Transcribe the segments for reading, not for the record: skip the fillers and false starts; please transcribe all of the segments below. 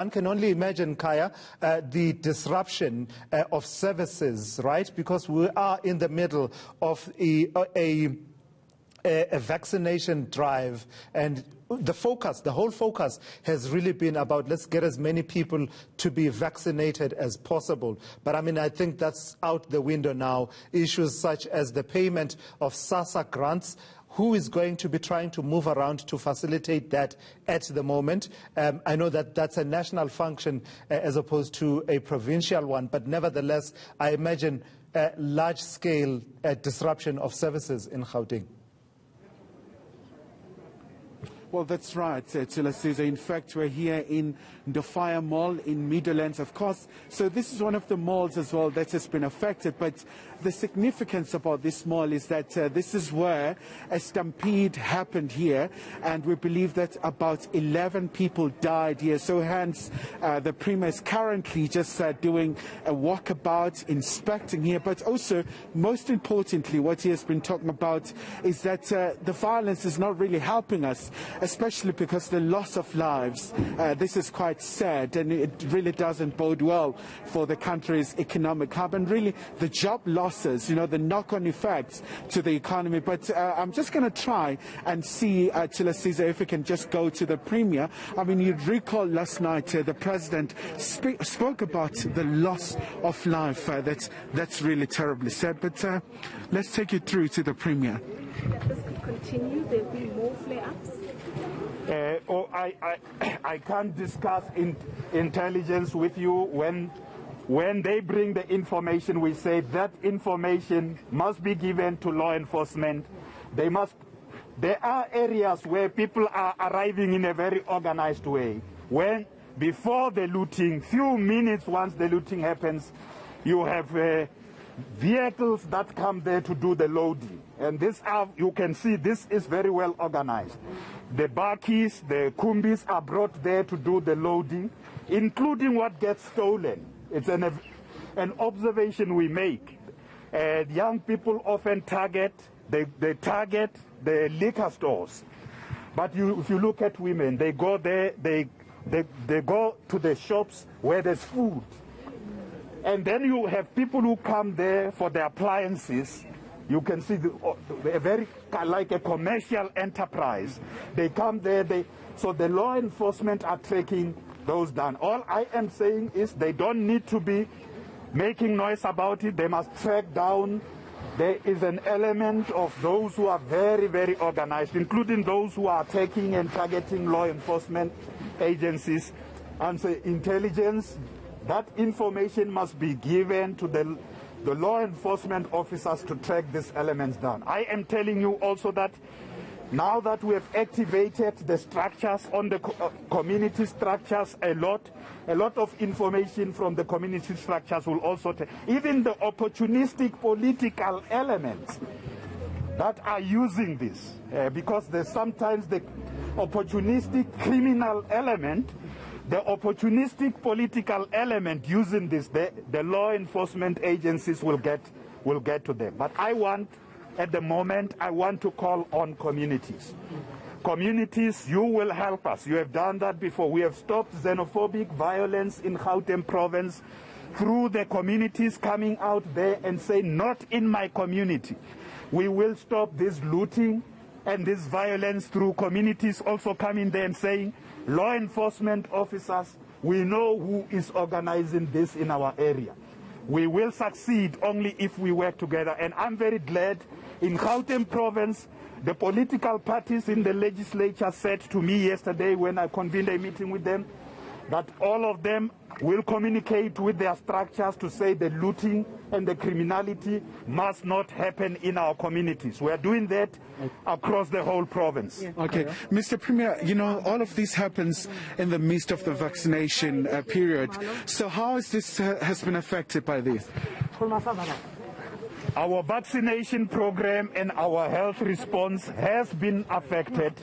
One can only imagine, Khaya, the disruption of services, right? Because we are in the middle of a vaccination drive, and the whole focus has really been about let's get as many people to be vaccinated as possible. But I mean, I think that's out the window now. Issues such as the payment of SASSA grants, who is going to be trying to move around to facilitate that at the moment? I know that that's a national function as opposed to a provincial one, but nevertheless, I imagine large-scale disruption of services in Gauteng. Well, that's right, Khayelihle. In fact, we're here in the Fire Mall in Meadowlands, of course. So this is one of the malls as well that has been affected. But the significance about this mall is that this is where a stampede happened here. And we believe that about 11 people died here. So hence, the Premier is currently just doing a walkabout, inspecting here. But also, most importantly, what he has been talking about is that the violence is not really helping us, especially because the loss of lives. This is quite sad, and it really doesn't bode well for the country's economic hub, and really the job losses, the knock-on effects to the economy. But I'm just going to try and see, Khayelihle, if we can just go to the Premier. I mean, you'd recall last night the President spoke about the loss of life. That's really terribly sad. But let's take you through to the Premier. This could continue. There will be more flare-ups. I can't discuss intelligence with you. When they bring the information, we say that information must be given to law enforcement. There are areas where people are arriving in a very organized way. When before the looting, few minutes once the looting happens, you have vehicles that come there to do the loading. And you can see this is very well organized. The bakkies, the kumbis are brought there to do the loading, including what gets stolen. It's an observation we make. Young people often target the liquor stores. But if you look at women, they go there, they go to the shops where there's food. And then you have people who come there for the appliances. You can see a very like a commercial enterprise. They come there, so the law enforcement are tracking those down. All I am saying is they don't need to be making noise about it. They must track down. There is an element of those who are very, very organized, including those who are taking and targeting law enforcement agencies. And so intelligence, that information must be given to the law enforcement officers to track these elements down. I am telling you also that now that we have activated the structures on the community structures a lot of information from the community structures will also take, even the opportunistic political elements that are using this, because there's sometimes the opportunistic criminal element, the opportunistic political element using this, the law enforcement agencies will get to them. But at the moment, I want to call on communities. Communities, you will help us. You have done that before. We have stopped xenophobic violence in Gauteng province through the communities coming out there and saying, not in my community. We will stop this looting and this violence through communities also coming there and saying, law enforcement officers, we know who is organizing this in our area. We will succeed only if we work together. And I'm very glad in Gauteng province, the political parties in the legislature said to me yesterday when I convened a meeting with them, that all of them will communicate with their structures to say the looting and the criminality must not happen in our communities. We are doing that across the whole province. Yeah. Okay. Mr. Premier, all of this happens in the midst of the vaccination period. So how is this has been affected by this? Our vaccination program and our health response has been affected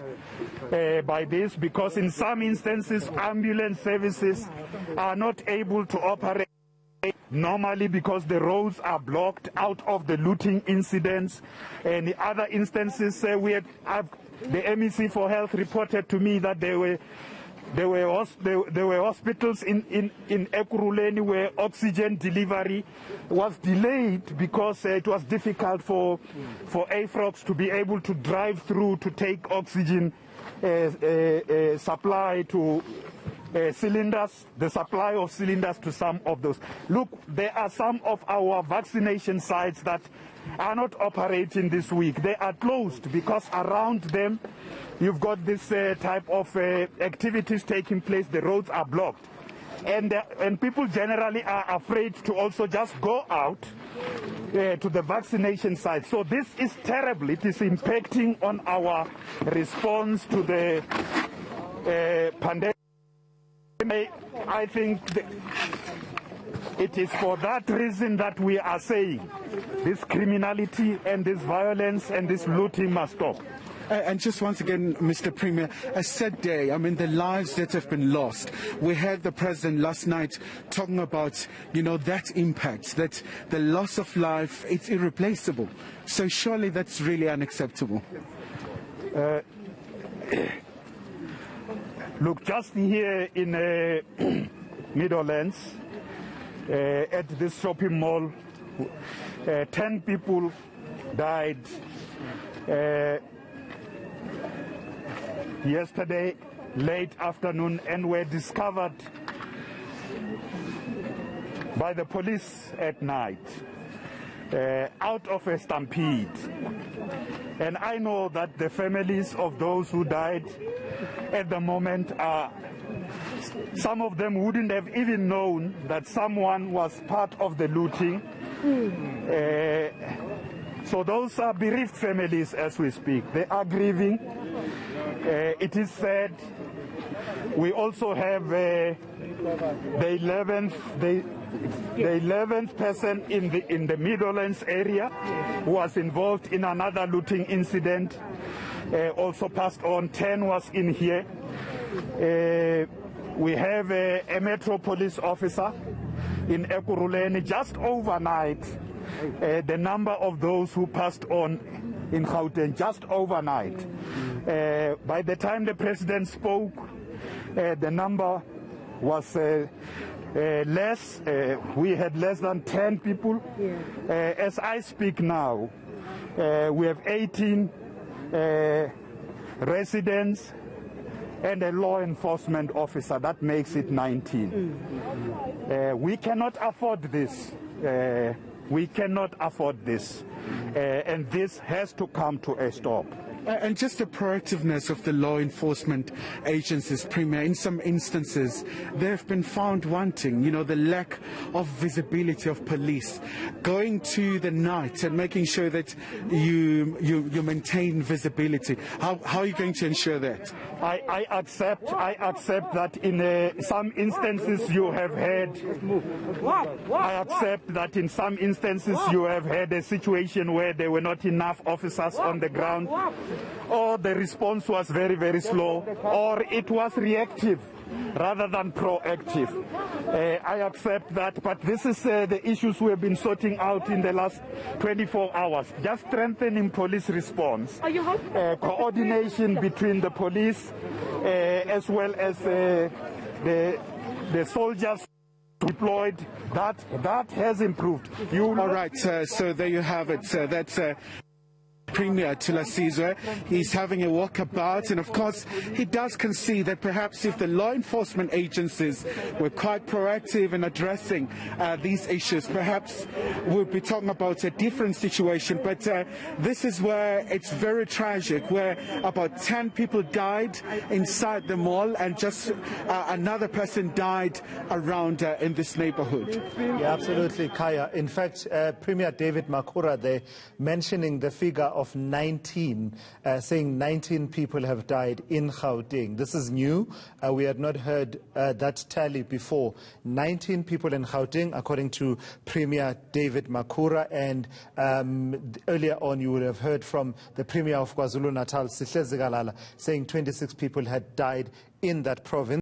by this because in some instances ambulance services are not able to operate normally because the roads are blocked out of the looting incidents. And in other instances, the MEC for Health reported to me that there were there were hospitals in Ekurhuleni where oxygen delivery was delayed because it was difficult for AFROX to be able to drive through to take oxygen supply to cylinders, the supply of cylinders to some of those. Look, there are some of our vaccination sites that are not operating this week. They are closed because around them you've got this type of activities taking place. The roads are blocked. And people generally are afraid to also just go out to the vaccination site. So this is terrible. It is impacting on our response to the pandemic. I think it is for that reason that we are saying this criminality and this violence and this looting must stop. And just once again, Mr. Premier, a sad day. I mean, the lives that have been lost. We heard the President last night talking about, that impact, that the loss of life, it's irreplaceable. So surely that's really unacceptable. Look, just here in Meadowlands, at this shopping mall, 10 people died yesterday late afternoon and were discovered by the police at night out of a stampede. And I know that the families of those who died at the moment are, some of them wouldn't have even known that someone was part of the looting. So those are bereaved families as we speak. They are grieving. It is said we also have the 11th person in the Meadowlands area who was involved in another looting incident. Also passed on. 10 was in here. We have a Metro Police officer in Ekurhuleni. Just overnight, the number of those who passed on in Gauteng, just overnight. By the time the President spoke, the number was less. We had less than 10 people. As I speak now, we have 18 residents and a law enforcement officer. That makes it 19. We cannot afford this. We cannot afford this. And this has to come to a stop. And just the proactiveness of the law enforcement agencies, Premier, in some instances, they have been found wanting, the lack of visibility of police, going to the night and making sure that you maintain visibility. How are you going to ensure that? I accept that in some instances you have had, I accept that in some instances you have had a situation where there were not enough officers on the ground, or the response was very, very slow, or it was reactive rather than proactive. I accept that, but this is the issues we have been sorting out in the last 24 hours. Just strengthening police response, coordination between the police as well as the soldiers deployed, that has improved. All right, so there you have it. That's Premier Thulasizwe. He's having a walkabout, and of course he does concede that perhaps if the law enforcement agencies were quite proactive in addressing these issues, perhaps we'll be talking about a different situation. But this is where it's very tragic, where about 10 people died inside the mall and just another person died around in this neighborhood. Yeah, absolutely, Kaya. In fact, Premier David Makhura there mentioning the figure of 19, saying 19 people have died in Gauteng. This is new. We had not heard that tally before. 19 people in Gauteng, according to Premier David Makhura. And earlier on, you would have heard from the Premier of KwaZulu-Natal, Sihle Zikalala, saying 26 people had died in that province.